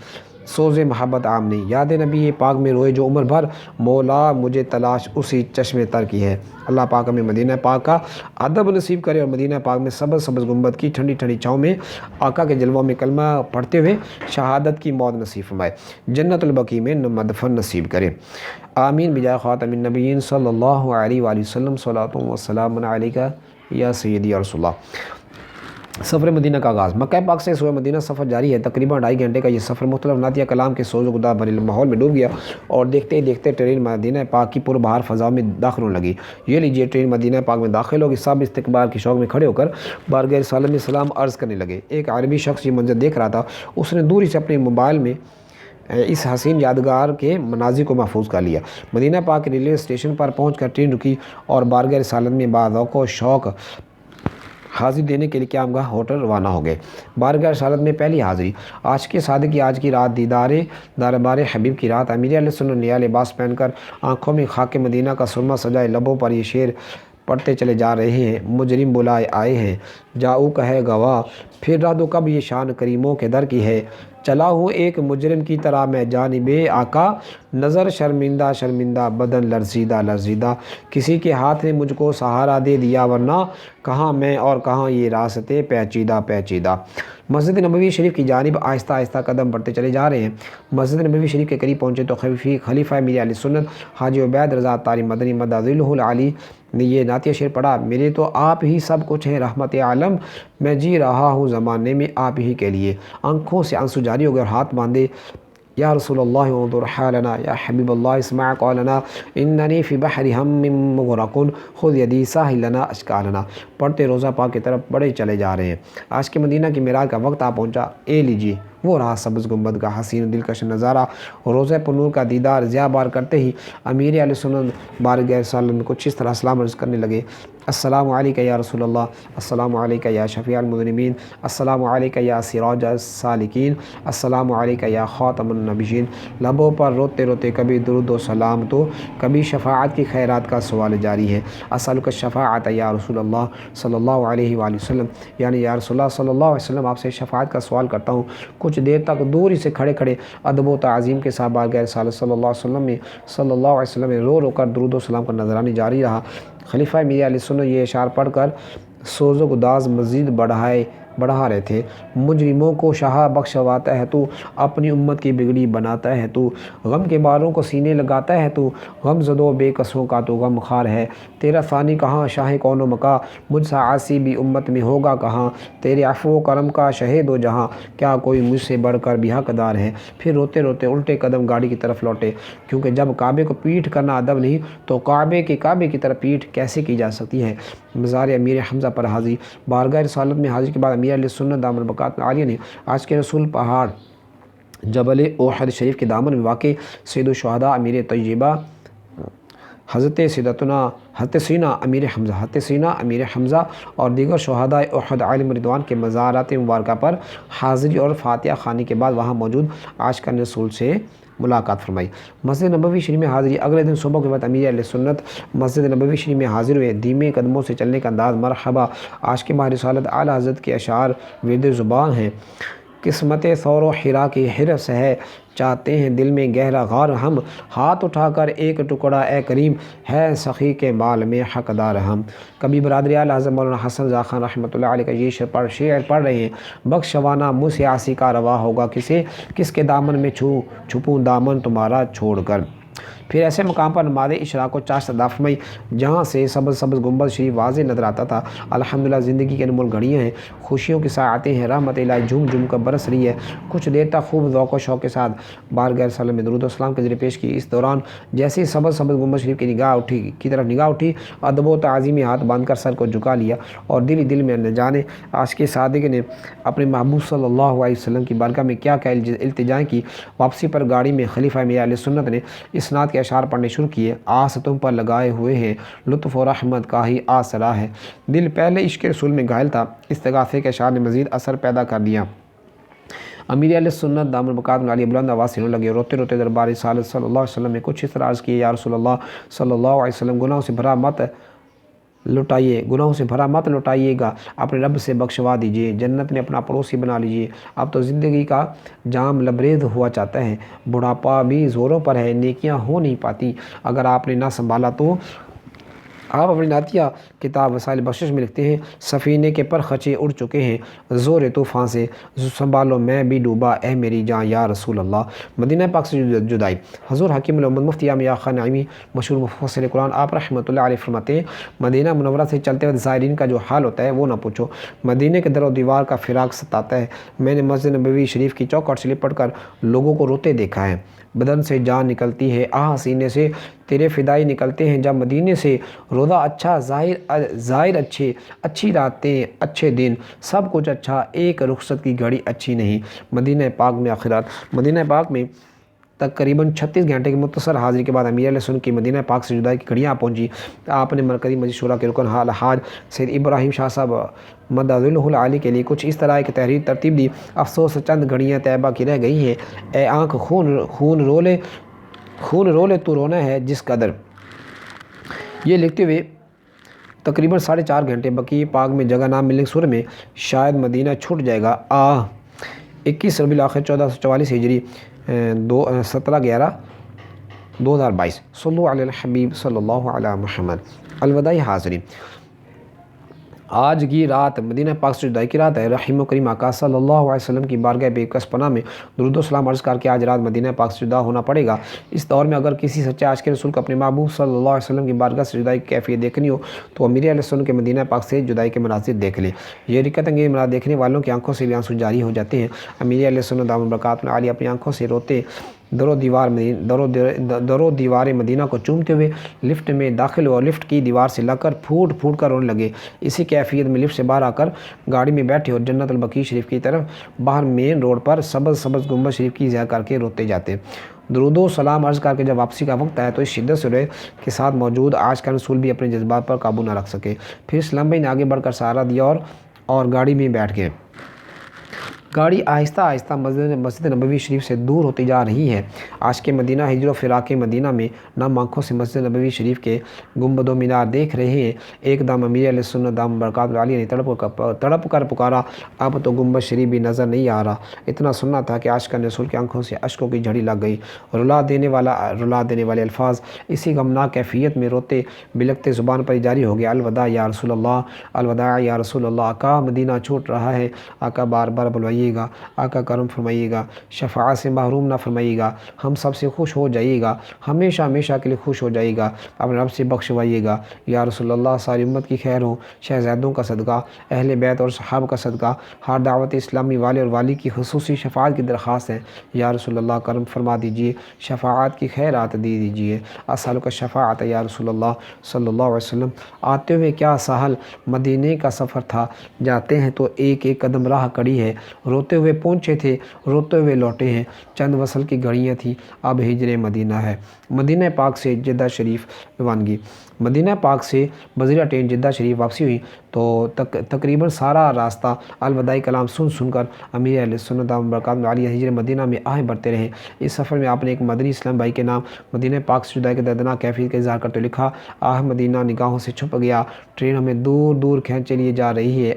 سوز محبت عام نہیں۔ یاد نبی پاک میں روئے جو عمر بھر، مولا مجھے تلاش اسی چشم تر کی ہے۔ اللہ پاک ہمیں مدینہ پاک کا ادب نصیب کرے اور مدینہ پاک میں سبز گنبد کی ٹھنڈی ٹھنڈی چھاؤں میں آقا کے جلووں میں کلمہ پڑھتے ہوئے شہادت کی موت نصیب فرمائے، جنت البقیع میں مدفن نصیب کرے۔ آمین بجائے خاتم النبیین صلی اللہ علیہ وآلہ وسلم، صلاۃ و سلام علیکہ یا سیدی یا رسول اللہ۔ سفر مدینہ کا آغاز۔ مکہ پاک سے سوئے مدینہ سفر جاری ہے۔ تقریباً 2.5 گھنٹے کا یہ سفر مختلف نعتیہ کلام کے سوز و گداز بھرے ماحول میں ڈوب گیا اور دیکھتے ہی دیکھتے ٹرین مدینہ پاک کی پربہار فضا میں داخل ہونے لگی۔ یہ لیجیے ٹرین مدینہ پاک میں داخل ہوگی، سب استقبال کے شوق میں کھڑے ہو کر بارگاہ سلام عرض کرنے لگے۔ ایک عربی شخص یہ منظر دیکھ رہا تھا، اس نے دوری سے اپنے موبائل میں اس حسین یادگار کے مناظر کو محفوظ کر لیا۔ مدینہ پاک کے ریلوے اسٹیشن پر پہنچ کر ٹرین رکی اور بارگاہ رسالت میں باذوق و شوق حاضری دینے کے لیے قیام گاہ ہوٹل روانہ ہو گئے۔ بارگاہ رسالت میں پہلی حاضری۔ عاشق صادق کی آج کی رات دیدار دربار حبیب کی رات۔ امیر علیہ السنت نیا لباس پہن کر آنکھوں میں خاک مدینہ کا سرمہ سجائے لبوں پر یہ شعر پڑھتے چلے جا رہے ہیں۔ مجرم بلائے آئے ہیں جاؤ کہے گواہ، پھر رہ دو کب یہ شان کریموں کے در کی ہے۔ چلا ہوں ایک مجرم کی طرح میں جانب آقا، نظر شرمندہ شرمندہ بدن لرزیدہ لرزیدہ، کسی کے ہاتھ نے مجھ کو سہارا دے دیا ورنہ کہاں میں اور کہاں یہ راستے پیچیدہ پیچیدہ۔ مسجد نبوی شریف کی جانب آہستہ آہستہ قدم بڑھتے چلے جا رہے ہیں۔ مسجد نبوی شریف کے قریب پہنچے تو خلیفہ امیر علیہ سنت حاجی عبید رضا اتاری مدنی مدد ذلہ العالی نے یہ نعتیہ شعر پڑھا۔ میرے تو آپ ہی سب کچھ ہے رحمت عالم، میں جی رہا ہوں زمانے میں آپ ہی کے لیے۔ آنکھوں سے آنسو جاری ہو گئے اور ہاتھ باندھے، یا رسول اللہ انظر حالنا، یا حبیب اللہ اسمع قولنا، اننی فی بحر ہم مغرق خذ یدی ساحل لنا اشکالنا۔ پڑھتے روزہ پاک کی طرف بڑے چلے جا رہے ہیں۔ آج کے مدینہ کی معراج کا وقت آ پہنچا۔ اے لیجیے وہ رہا سبز گنبد کا حسین دلکش نظارہ۔ روزہ پرنور کا دیدار ضیا بار کرتے ہی امیر علیہ سنت بارگاہ رسالت میں کچھ اس طرح سلام عرض کرنے لگے: السلام علیکہ یا رسول اللہ، السلام علیکہ یا شفیع المذنبین، السلام علیکہ یا سراج السالکین، السلام علیکہ یا خاتم النبیین۔ لبوں پر روتے روتے کبھی درود و سلام تو کبھی شفاعت کی خیرات کا سوال جاری ہے۔ اسألک الشفاعۃ یا رسول اللہ صلی اللہ علیہ وآلہ وسلم، یعنی یا رسول اللہ صلی اللہ علیہ وسلم آپ سے شفاعت کا سوال کرتا ہوں۔ کچھ دیر تک دوری سے کھڑے کھڑے ادب و تعظیم کے ساتھ بارگاہ رسالت صلی اللہ علیہ وسلم میں رو رو کر درود و سلام کا نذرانہ جاری رہا۔ خلیفہ امیر علیہ سنت یہ اشعار پڑھ کر سوز و گداز مزید بڑھا رہے تھے: مجرموں کو شہہ بخشواتا ہے تو، اپنی امت کی بگڑی بناتا ہے تو، غم کے باروں کو سینے لگاتا ہے تو، غم زدوں بے کسوں کا تو غم خوار ہے۔ تیرا ثانی کہاں شاہ کون و مکاں، مجھ سا عاصی بھی امت میں ہوگا کہاں، تیرے عفو و کرم کا شہ دو جہاں، کیا کوئی مجھ سے بڑھ کر بھی حقدار ہے۔ پھر روتے روتے الٹے قدم گاڑی کی طرف لوٹے، کیونکہ جب کعبے کو پیٹھ کرنا ادب نہیں تو کعبے کی طرف پیٹھ کیسے کی جا سکتی ہے۔ مزار امیر حمزہ پر حاضری۔ بارگاہ رسالت میں حاضری کے بعد امیر علیہ سنت دامن البرکات عالیہ نے آج کے رسول پہاڑ جبل احد شریف کے دامن میں واقع سید الشہداء امیر طیبہ حضرت سینا امیر حمزہ اور دیگر شہداء احد علیہم رضوان کے مزارات مبارکہ پر حاضری اور فاتحہ خوانی کے بعد وہاں موجود آج کے رسول سے ملاقات فرمائی۔ مسجد نبوی شریف میں حاضری۔ اگلے دن صبح کے وقت امیر علیہ سنت مسجد نبوی شریف میں حاضر ہوئے۔ دھیمے قدموں سے چلنے کا انداز مرحبا۔ آج کے ماہ رسالت اعلیٰ حضرت کے اشعار ورد زبان ہیں: قسمت ثور و حرا کی حرص ہے، چاہتے ہیں دل میں گہرا غار ہم، ہاتھ اٹھا کر ایک ٹکڑا اے کریم، ہے سخی کے مال میں حقدار ہم۔ کبھی برادری اعلیٰ حضرت مولانا حسن رضا خان رحمۃ اللہ علیہ کا یہ شعر پڑھ رہے ہیں: بخشوانا مجھ سے عاصی کا روا ہوگا کسے، کس کے دامن میں چھپوں دامن تمہارا چھوڑ کر۔ پھر ایسے مقام پر نماز اشراق کو چاشت ادا فرمائی جہاں سے سبز گنبد شریف واضح نظر آتا تھا۔ الحمدللہ زندگی کی انمول گھڑیاں ہیں، خوشیوں کی ساعتیں ہیں، رحمت الہی جھوم جھوم کر برس رہی ہے۔ کچھ دیر تک خوب ذوق و شوق کے ساتھ بارگاہ رسالت میں درود و سلام کے ذریعے پیش کی۔ اس دوران جیسے سبز گنبد شریف کی طرف نگاہ اٹھی، ادب و تعظیم میں ہاتھ باندھ کر سر کو جھکا لیا اور دل میں نہ جانے عاشق صادق نے اپنے محبوب صلی اللہ علیہ وسلم کی بارگاہ میں کیا التجائیں کی۔ واپسی پر گاڑی میں خلیفہ امیر علیہ سنت نے اس نعت کے اشعار پڑھنے شروع کیے: آس تم پر لگائے ہوئے ہیں، لطف و رحمت کا ہی آسرا ہے، دل پہلے عشق رسول میں گھائل تھا، استغاثے کے اشعار نے مزید اثر پیدا کر دیا۔ امیر علیہ سنت دامن البرکات عالیہ بلند آواز سے رونے لگے، روتے روتے دربار رسالت صلی اللہ علیہ وسلم میں کچھ اس طرح عرض کیے: یا رسول اللہ صلی اللہ علیہ وسلم، گناہوں سے بھرا مت لوٹائیے گا، اپنے رب سے بخشوا دیجیے، جنت میں اپنا پڑوسی بنا لیجیے۔ اب تو زندگی کا جام لبریز ہوا چاہتا ہے، بڑھاپا بھی زوروں پر ہے، نیکیاں ہو نہیں پاتی۔ اگر آپ نے نہ سنبھالا تو آپ اپنی نعتیہ کتاب وسائل بخشش میں لکھتے ہیں: سفینے کے پر خچے اڑ چکے ہیں زور طوفان سے، سنبھالو میں بھی ڈوبا اے میری جان یا رسول اللہ۔ مدینہ پاک سے جدائی۔ حضور حکیم الامت مفتی عام یا خان نعیمی مشہور مفسر قرآن آپ رحمۃ اللہ علیہ فرماتے ہیں: مدینہ منورہ سے چلتے وقت زائرین کا جو حال ہوتا ہے وہ نہ پوچھو، مدینہ کے در و دیوار کا فراق ستاتا ہے۔ میں نے مسجد نبوی شریف کی چوکھٹ سے لپٹ کر لوگوں کو روتے دیکھا ہے، بدن سے جان نکلتی ہے، سینے سے تیرے فدائی نکلتے ہیں۔ جب مدینے سے روضہ اچھا، ظاہر اچھی راتیں، اچھے دن، سب کچھ اچھا، ایک رخصت کی گھڑی اچھی نہیں۔ مدینہ پاک میں آخرات۔ مدینہ پاک میں تقریباً 36 گھنٹے کی مختصر حاضری کے بعد امیر علیہ السلام کی مدینہ پاک سے جدائی کی گھڑیاں پہنچی۔ آپ نے مرکزی مجلس شورا کے رکن الحاج سید ابراہیم شاہ صاحب مددلہ العالی کے لیے کچھ اس طرح کی تحریر ترتیب دی: افسوس چند گھڑیاں طیبہ کی رہ گئی ہیں، اے آنکھ خون رولے تو رونا ہے جس قدر۔ یہ لکھتے ہوئے تقریباً 4.5 گھنٹے بقیہ پاک میں جگہ نہ ملنے کی صورت میں شاید مدینہ چھوٹ جائے گا۔ 21 ربیع الاخر 1444 ہجری 17/11/2022 صلو علی الحبیب صلی اللہ علیہ محمد۔ الوداعی حاضری، آج کی رات مدینہ پاک سے جدائی کی رات ہے۔ رحیم و کریم آقا صلی اللہ علیہ وسلم کی بارگاہ بے کس پناہ میں درود و سلام عرض کر کے آج رات مدینہ پاک سے جدا ہونا پڑے گا۔ اس دور میں اگر کسی سچے عاشق رسول کو اپنے محبوب صلی اللہ علیہ وسلم کی بارگاہ سے جدائی کی کیفیت دیکھنی ہو تو امیر علیہ السلام کے مدینہ پاک سے جدائی کے مناظر دیکھ لے۔ یہ رقت انگیز مناظر دیکھنے والوں کی آنکھوں سے بھی آنسو جاری ہو جاتے ہیں۔ امیر علیہ السلام دامت برکاتہ عالیہ اپنی آنکھوں سے روتے درو دیوار مدینہ کو چومتے ہوئے لفٹ میں داخل ہوئے اور لفٹ کی دیوار سے لگ کر پھوٹ کر رونے لگے۔ اسی کیفیت میں لفٹ سے باہر آ کر گاڑی میں بیٹھے اور جنت البقیع شریف کی طرف باہر مین روڈ پر سبز گنبد شریف کی زیارت کر کے روتے جاتے۔ درود و سلام عرض کر کے جب واپسی کا وقت آیا تو اس شدت سے روئے کے ساتھ موجود آج کا رسول بھی اپنے جذبات پر قابو نہ رکھ سکے۔ پھر اس لمحے نے آگے بڑھ کر سہارا دیا اور گاڑی میں بیٹھ گئے۔ گاڑی آہستہ آہستہ مسجد نبوی شریف سے دور ہوتی جا رہی ہے۔ عاشق مدینہ ہجر و فراق مدینہ میں نم آنکھوں سے مسجد نبوی شریف کے گنبد و مینار دیکھ رہے ہیں۔ ایک دم امیر علیہ السنت دامت برکاتہ عالیہ نے تڑپ کر پکارا، اب تو گنبد شریف بھی نظر نہیں آ رہا۔ اتنا سننا تھا کہ عاشق رسول کی آنکھوں سے اشکوں کی جھڑی لگ گئی۔ رلا دینے والے الفاظ اسی غمناک کیفیت میں روتے بلکتے زبان پر جاری ہو گیا: الوداع یا رسول اللہ، الوداع یا رسول اللہ۔ آقا مدینہ چھوٹ رہا ہے، آقا بار بار بلوائیے گا، آقا کرم فرمائیے گا، شفاعت سے محروم نہ فرمائیے گا، ہم سب سے خوش ہو جائیے گا، ہمیشہ ہمیشہ کے لیے خوش ہو جائیے گا، اپنے رب سے بخشوائیے گا یا رسول اللہ۔ ساری امت کی خیر ہو، شہزادوں کا صدقہ، اہل بیت اور صحابہ کا صدقہ، ہر دعوت اسلامی والے اور والی کی خصوصی شفاعت کی درخواست ہے یا رسول اللہ، کرم فرما دیجیے، شفاعت کی خیرات دی دیجیے۔ اسألک الشفاعت یا رسول اللہ صلی اللہ علیہ وسلم۔ آتے ہوئے کیا سہل مدینے کا سفر تھا، جاتے ہیں تو ایک قدم راہ کڑی ہے، روتے ہوئے پہنچے تھے، روتے ہوئے لوٹے ہیں، چند وصل کی گھڑیاں تھیں، اب ہجر مدینہ ہے۔ مدینہ پاک سے جدہ شریف روانگی، مدینہ پاک سے بذریعہ ٹرین جدہ شریف واپسی ہوئی تو تقریباً سارا راستہ الوداعی کلام سن کر امیر علیہ السنت دامت برکاتہ عالیہ ہجر مدینہ میں آہیں بڑھتے رہے۔ اس سفر میں آپ نے ایک مدنی اسلام بھائی کے نام مدینہ پاک سے جدائی کے دردناک کیفیت کا اظہار کرتے لکھا: مدینہ نگاہوں سے چھپ گیا، ٹرین ہمیں دور دور کھینچے لیے جا رہی ہے،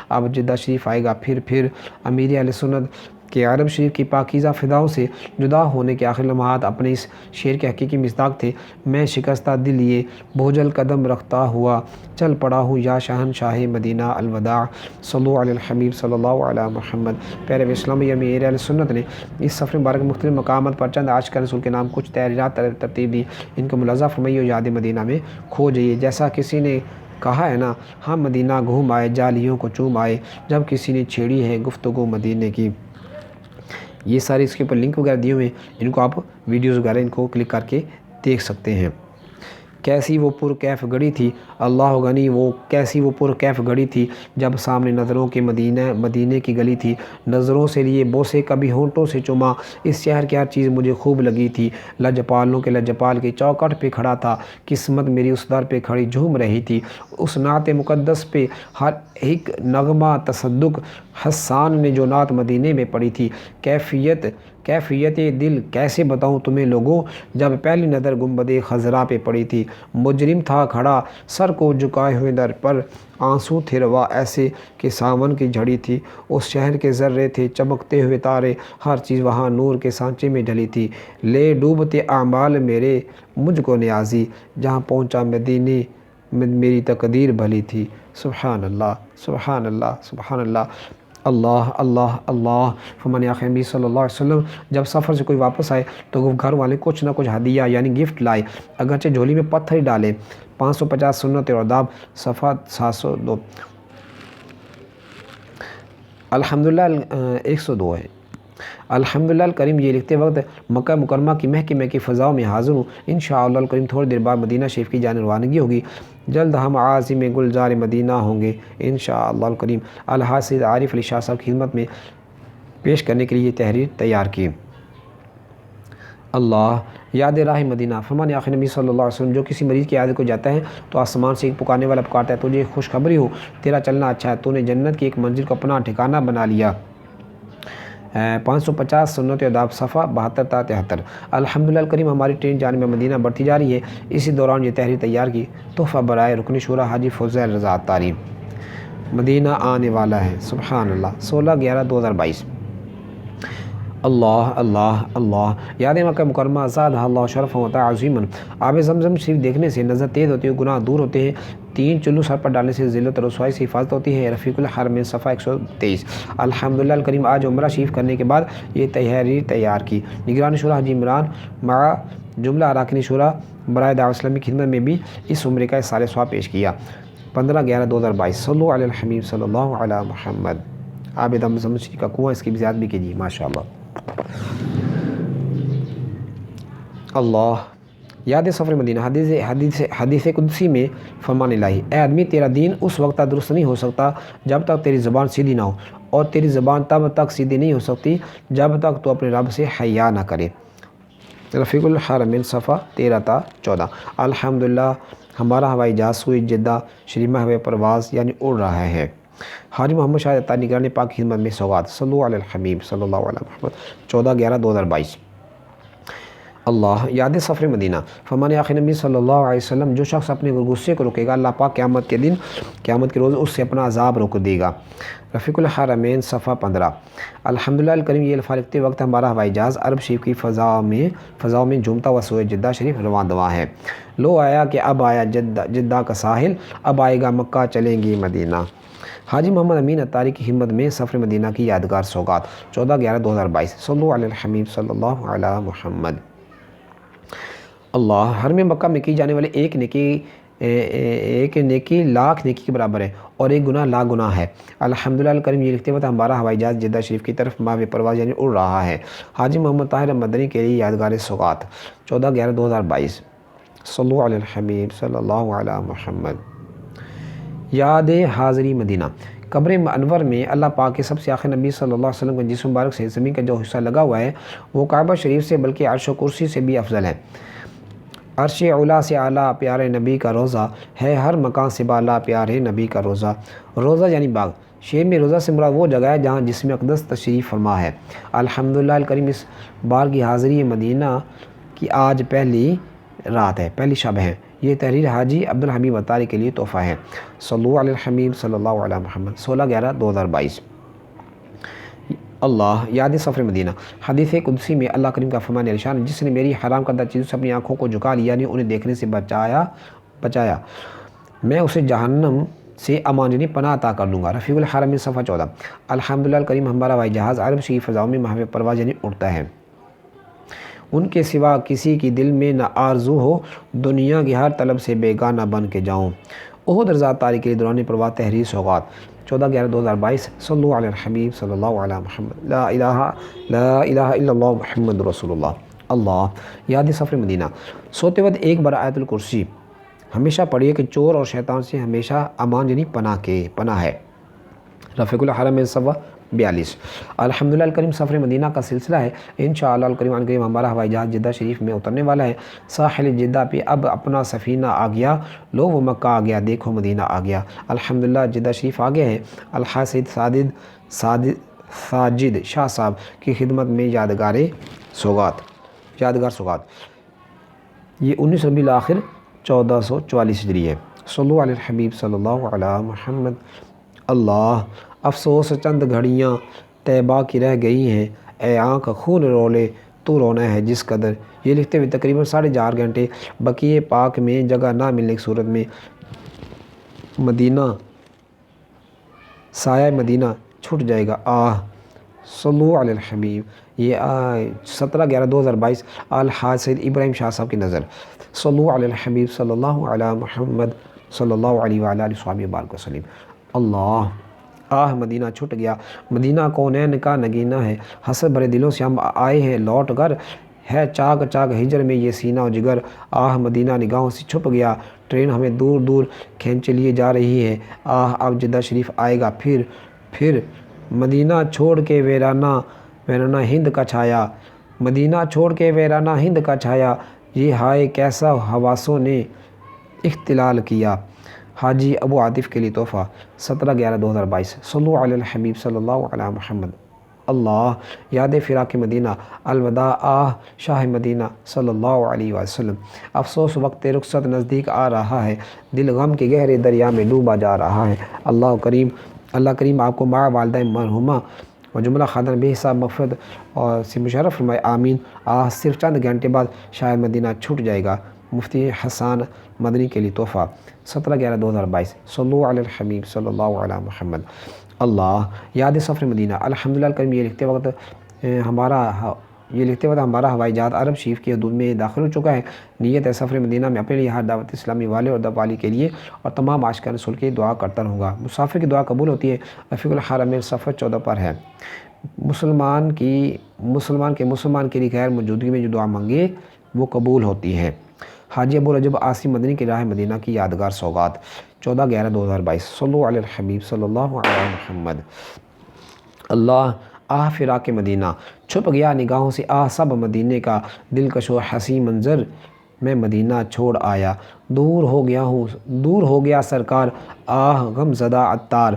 اب جدہ شریف آئے گا۔ پھر امیر علیہ السنت کہ عرب شریف کی پاکیزہ فضاؤں سے جدا ہونے کے آخری لمحات اپنے اس شعر کے حقیقی مصداق تھے: میں شکستہ دل لیے بوجھل قدم رکھتا ہوا چل پڑا ہوں یا شہنشاہ مدینہ، الوداع، صلو علی الحبیب صلی اللہ علیہ محمد۔ پیارے اسلامی امیر علیہ سنت نے اس سفر مبارک مختلف مقامات پر چند عاشق رسول کے نام کچھ تحریرات ترتیب دی، ان کو ملاحظہ فرمائیے اور یاد مدینہ میں کھو جائیے۔ جیسا کسی نے کہا ہے نا، ہم مدینہ گھوم آئے، جالیوں کو چوم آئے، جب کسی نے چھیڑی ہے گفتگو مدینے کی۔ یہ سارے اس کے اوپر لنک وغیرہ دیے ہوئے ہیں، ان کو آپ ویڈیوز وغیرہ ان کو کلک کر کے دیکھ سکتے ہیں۔ کیسی وہ پرکیف گھڑی تھی، اللہ غنی، وہ کیسی وہ پرکیف گھڑی تھی جب سامنے نظروں کے مدینے کی گلی تھی، نظروں سے لیے بوسے کبھی ہونٹوں سے چوما، اس شہر کی ہر چیز مجھے خوب لگی تھی، لجپالوں کے لجپال کی چوکٹ پہ کھڑا تھا، قسمت میری اس در پہ کھڑی جھوم رہی تھی، اس نعت مقدس پہ ہر ایک نغمہ تصدق حسان نے جو نعت مدینے میں پڑھی تھی۔ کیفیت دل کیسے بتاؤں تمہیں لوگوں، جب پہلی نظر گنبد خضرا پہ پڑی تھی، مجرم تھا کھڑا سر کو جھکائے ہوئے در پر، آنسو تھے روا ایسے کہ ساون کی جھڑی تھی، اس شہر کے ذرے تھے چمکتے ہوئے تارے، ہر چیز وہاں نور کے سانچے میں ڈھلی تھی، لے ڈوبتے اعمال میرے مجھ کو نیازی، جہاں پہنچا مدینے میری تقدیر بھلی تھی۔ سبحان اللہ، سبحان اللہ، سبحان اللہ، اللہ اللہ اللہ۔ فرمانے آخر نبی صلی اللہ علیہ وسلم جب سفر سے کوئی واپس آئے تو وہ گھر والے کچھ نہ کچھ ہدیہ یعنی گفٹ لائے، اگرچہ جھولی میں پتھر ہی ڈالے۔ 550 سنت اور آداب، صفحہ 702۔ الحمدللہ 102 ہے۔ الحمدللہ الکریم، یہ لکھتے وقت مکہ مکرمہ کی مہکی فضاؤں میں حاضر ہوں، انشاءاللہ الکریم تھوڑی دیر بعد مدینہ شریف کی جانب روانگی ہوگی، جلد ہم عازم گلزار مدینہ ہوں گے انشاءاللہ الکریم۔ الحاج سید عارف علی شاہ صاحب کی خدمت میں پیش کرنے کے لیے یہ تحریر تیار کی۔ اللہ یاد راہ مدینہ، فرمان آخر نبی صلی اللہ علیہ وسلم جو کسی مریض کی عادت کو جاتا ہے تو آسمان سے ایک پکارنے والا پکارتا ہے تجھے خوشخبری ہو تیرا چلنا اچھا ہے، تو نے جنت کی ایک منزل کو اپنا ٹھکانہ بنا لیا۔ 550 سنت اداب صفحہ 72 تا 73۔ الحمدللہ الکریم ہماری ٹرین جانب مدینہ بڑھتی جا رہی ہے، اسی دوران یہ تحریر تیار کی تحفہ برائے رکن شورا حاجی فضیل رضا عطاری، مدینہ آنے والا ہے، سبحان اللہ، 16/11/2022۔ اللہ اللہ اللہ یاد مکہ مکرمہ زادہ اللہ شرف و تعظیما، آب زمزم شریف دیکھنے سے نظر تیز ہوتی ہے، گناہ دور ہوتے ہیں، 3 چلو سر پر ڈالنے سے ذلت و رسوائی سے حفاظت ہوتی ہے، رفیق الحرمین صفحہ 123۔ الحمدللہ الکریم آج عمرہ شریف کرنے کے بعد یہ تحریر تیار کی، نگران شورا حاجی عمران مع جملہ اراکین شورا برائے دعوت اسلامی کی خدمت میں بھی اس عمرے کا احسان ثواب پیش کیا۔ 15/11/2022۔ صلو علی الحبیب صلی اللہ علی محمد۔ آب زمزم شریف کا کنواں، اس کی بھی زیادہ بھی کیجیے، ماشاءاللہ۔ اللہ یاد سفر مدینہ، حدیث قدسی میں فرمان الہی، اے آدمی تیرا دین اس وقت تک درست نہیں ہو سکتا جب تک تیری زبان سیدھی نہ ہو، اور تیری زبان تب تک سیدھی نہیں ہو سکتی جب تک تو اپنے رب سے حیا نہ کرے۔ رفیق الحرمین صفحہ 13 تا 14۔ الحمدللہ ہمارا ہوائی جہاز سوئی جدہ شریمہ ہوئے پرواز یعنی اڑ رہا ہے۔ حاجی محمد شاہد عطاری نگران پاک کی خدمت میں سوگات، صلو علی الحبیب صلی اللہ علیہ محمد، 14/11/2022۔ اللہ یاد سفر مدینہ، فرمان آخر نبی صلی اللہ علیہ وسلم جو شخص اپنے غصے کو روکے گا اللہ پاک قیامت کے روز اس سے اپنا عذاب روک دے گا۔ رفیق الحرمین صفحہ 15۔ الحمدللہ الکریم یہ الفاظ لکھتے وقت ہمارا ہوائی جہاز عرب شریف کی فضاؤں میں جھومتا ہوا سوئے جدہ شریف رواں دواں ہے۔ لو آیا کہ اب آیا جدہ کا ساحل، اب آئے گا مکہ چلیں گی مدینہ۔ حاجی محمد امین عطاری کی خدمت میں سفر مدینہ کی یادگار سوگات، 14/11/2022۔ صلو علی الحبیب صلی اللہ علی محمد۔ اللہ حرم مکہ میں کی جانے والے ایک نیکی لاکھ نیکی کے برابر ہے، اور ایک گناہ لاکھ گناہ ہے۔ الحمدللہ الکریم یہ لکھتے وقت ہمارا ہوائی جہاز جدہ شریف کی طرف ماہ پرواز یعنی اڑ رہا ہے۔ حاجی محمد طاہر مدنی کے لیے یادگار سوگات، 14/11/2022۔ صلو علی الحبیب صلی اللہ علی محمد۔ یاد حاضری مدینہ، قبر انور میں اللہ پاک کے سب سے آخر نبی صلی اللہ علیہ وسلم کے جسم مبارک سے زمین کا جو حصہ لگا ہوا ہے وہ کعبہ شریف سے بلکہ عرش و کرسی سے بھی افضل ہے۔ عرش اولا سے اعلیٰ پیارے نبی کا روضہ ہے، ہر مکان سے بالا پیارے نبی کا روضہ۔ روضہ یعنی باغ، شعر میں روضہ سے مراد وہ جگہ ہے جہاں جسم اقدس تشریف فرما ہے۔ الحمدللہ الکریم اس بار کی حاضری مدینہ کی آج پہلی رات ہے، پہلی شب ہے۔ یہ تحریر حاجی عبدالحبیب عطاری کے لیے تحفہ ہے، صلو علی الحبیب صلی اللہ علیہ محمد، 16/11/2022۔ اللہ یاد سفر مدینہ، حدیث قدسی میں اللہ کریم کا فرمان ارشاد، جس نے میری حرام کردہ چیزوں سے اپنی آنکھوں کو جھکا لیا یعنی انہیں دیکھنے سے بچایا میں اسے جہنم سے امان یعنی پناہ عطا کر دوں گا۔ رفیق الحرمین صفحہ 14۔ الحمدللہ الکریم ہمارا ہوائی جہاز عرب شریف فضاؤں میں ماہ پرواز یعنی اڑتا ہے، ان کے سوا کسی کی دل میں نہ آرزو ہو دنیا کی ہر طلب سے بیگانہ بن کے جاؤں۔ احد رضا عطاری کے لیے دوران پرواز تحریر سوگات، 14/11/2022۔ صلو علی الحبیب صلی اللہ علیہ محمد، لا الہ الا اللہ محمد رسول اللہ۔ اللہ یاد سفر مدینہ، سوتے وقت ایک بار آیت الکرسی ہمیشہ پڑھیے کہ چور اور شیطان سے ہمیشہ امان یعنی پناہ ہے۔ رفیق الحرمین صفحہ 42۔ الحمدللہ الکریم سفر مدینہ کا سلسلہ ہے، انشاءاللہ الکریم ہمارا ہوائی جہاز جدہ شریف میں اترنے والا ہے۔ ساحل جدہ پہ اب اپنا سفینہ آ گیا، لو وہ مکہ آ گیا، دیکھو مدینہ آ گیا۔ الحمدللہ جدہ شریف آ گئے ہیں۔ الحاج سید ساجد شاہ صاحب کی خدمت میں یادگار سوگات، یہ 19 ربیع الاخر 1444 ہجری ہے۔ صلو علی الحبیب صلی اللہ علیہ محمد۔ اللہ افسوس چند گھڑیاں طیبہ کی رہ گئی ہیں، اے آنکھ خون رولے تو رونا ہے جس قدر۔ یہ لکھتے ہوئے تقریباً 4.5 گھنٹے بقیع پاک میں جگہ نہ ملنے کی صورت میں مدینہ سایہ مدینہ چھوٹ جائے گا، آہ۔ صلو علی الحبیب، یہ 17/11/2022۔ الحاج سید ابراہیم شاہ صاحب کی نظر، صلو علی الحبیب صلی اللہ علیہ محمد صلی اللہ علیہ وآلہ وصحبہ وبارک وسلم۔ اللہ آہ مدینہ چھٹ گیا، مدینہ کونین کا نگینہ ہے، حسرت بھرے دلوں سے ہم آئے ہیں لوٹ کر، ہے چاک چاک ہجر میں یہ سینہ و جگر، آہ مدینہ نگاہوں سے چھپ گیا، ٹرین ہمیں دور دور کھینچے لیے جا رہی ہے، آہ اب جدہ شریف آئے گا پھر مدینہ چھوڑ کے ویرانہ ہند کا چھایا، مدینہ چھوڑ کے ویرانہ ہند کا چھایا، یہ ہائے کیسا حواسوں نے اختلال کیا۔ حاجی ابو عاطف کے لیے تحفہ 17/11/2022۔ صلو علی الحبیب صلی اللہ علیہ محمد۔ اللہ یاد فراق مدینہ، الوداع آہ شاہ مدینہ صلی اللہ علیہ وسلم۔ افسوس وقت رخصت نزدیک آ رہا ہے، دل غم کے گہرے دریا میں ڈوبا جا رہا ہے۔ اللہ کریم آپ کو ماں والدہ مرحومہ و جملہ خاندان بے حساب مغفرت اور سے مشرف فرمائے، آمین۔ صرف چند گھنٹے بعد شاہ مدینہ چھوٹ جائے گا۔ مفتی حسان مدنی کے لیے تحفہ 17/11/2022۔ صلو علی الحبیب صلی اللہ علیہ محمد۔ اللہ یاد سفر مدینہ، الحمدللہ کریم یہ لکھتے وقت ہمارا ہوائی جہاز عرب شریف کی حدود میں داخل ہو چکا ہے۔ نیت ہے سفر مدینہ میں اپنے لیے ہر دعوت اسلامی والے اور دوالی کے لیے اور تمام عاشقان رسول کی دعا کرتا رہوں گا۔ مسافر کی دعا قبول ہوتی ہے۔ رفیق الحرمین صفحہ 14 پر ہے۔ مسلمان کے لیے غیر موجودگی میں جو دعا مانگے وہ قبول ہوتی ہے۔ حاجی ابو رجب عاصم مدنی کی راہ مدینہ کی یادگار سوغات 14/11/2022۔ صلو علی الحبیب صلی اللہ علیہ محمد۔ اللہ فراق مدینہ، چھپ گیا نگاہوں سے سب مدینے کا دلکش و حسین منظر، میں مدینہ چھوڑ آیا، دور ہو گیا سرکار، غم زدہ عطار،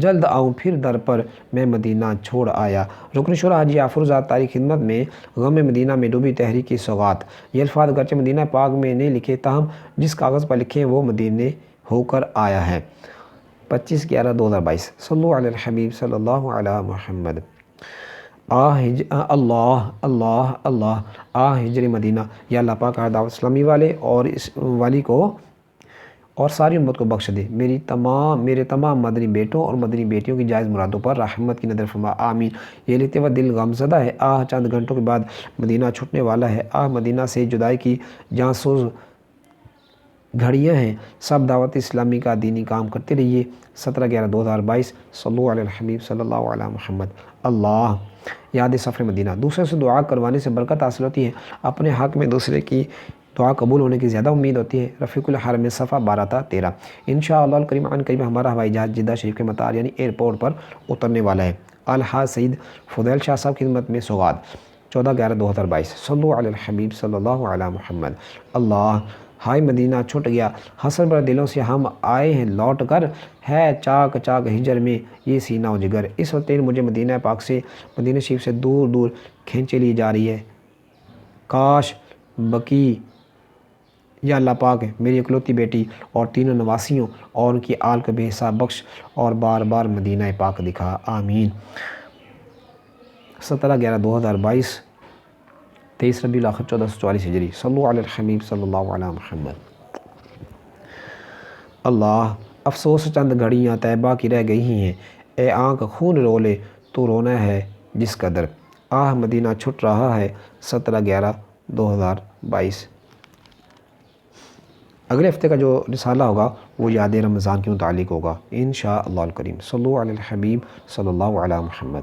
جلد آؤں پھر در پر، میں مدینہ چھوڑ آیا۔ رکن شورا حاجی افروزات تاریخ خدمت میں غم مدینہ میں ڈوبی تحریک کی سوغات۔ یہ الفاظ گرچہ مدینہ پاک میں نہیں لکھے، تاہم جس کاغذ پر لکھے وہ مدینے ہو کر آیا ہے۔ 25/11/2022۔ صلو علی الحبیب صلی اللہ علیہ محمد۔ ہجر مدینہ، یا اللہ پاک ہر دعوت اسلامی والے اور اس والی کو اور ساری امت کو بخش دے۔ میرے تمام مدنی بیٹوں اور مدنی بیٹیوں کی جائز مرادوں پر رحمت کی نظر فرما، آمین۔ یہ لکھتے وقت دل غمزدہ ہے، چند گھنٹوں کے بعد مدینہ چھوٹنے والا ہے، مدینہ سے جدائی کی جاں سوز گھڑیاں ہیں، سب دعوت اسلامی کا دینی کام کرتے رہیے۔ 17/11/2022۔ صلو علی الحبیب صلی اللہ علیہ محمد۔ اللہ یاد سفر مدینہ، دوسرے سے دعا کروانے سے برکت حاصل ہوتی ہے، اپنے حق میں دوسرے کی دعا قبول ہونے کی زیادہ امید ہوتی ہے۔ رفیق الحرمین صفحہ 12-13۔ انشاءاللہ الکریم عن قریب ہمارا ہوائی جہاز جدہ شریف کے مطار یعنی ایئرپورٹ پر اترنے والا ہے۔ الحاج سعید فضیل شاہ صاحب کی خدمت میں سوغات 14/11/2022۔ صلو علی الحبیب صلی اللہ علیہ محمد۔ اللہ ہائے مدینہ چھٹ گیا، حسن بر دلوں سے ہم آئے ہیں لوٹ کر، ہے چاک چاک ہجر میں یہ سینہ و جگر۔ اس وقت ٹرین مجھے مدینہ پاک سے، مدینہ شریف سے دور دور کھینچے لی جا رہی ہے۔ کاش بقی یا اللہ پاک میری اکلوتی بیٹی اور تینوں نواسیوں اور ان کی آل کو بے حساب بخش اور بار بار مدینہ پاک دکھا، آمین۔ 17/11/2022۔ 23 ربیع الاخر 1444 ہجری۔ صلو علی الحبیب صلی اللہ علیہ محمد۔ اللہ افسوس چند گھڑیاں طیبہ کی رہ گئی ہیں، اے آنکھ خون رولے تو رونا ہے جس قدر، مدینہ چھٹ رہا ہے۔ 17/11/2022۔ اگلے ہفتے کا جو رسالہ ہوگا وہ یاد رمضان کے متعلق ہوگا انشاءاللہ الکریم۔ صلو علی الحبیب صلی اللہ علیہ محمد۔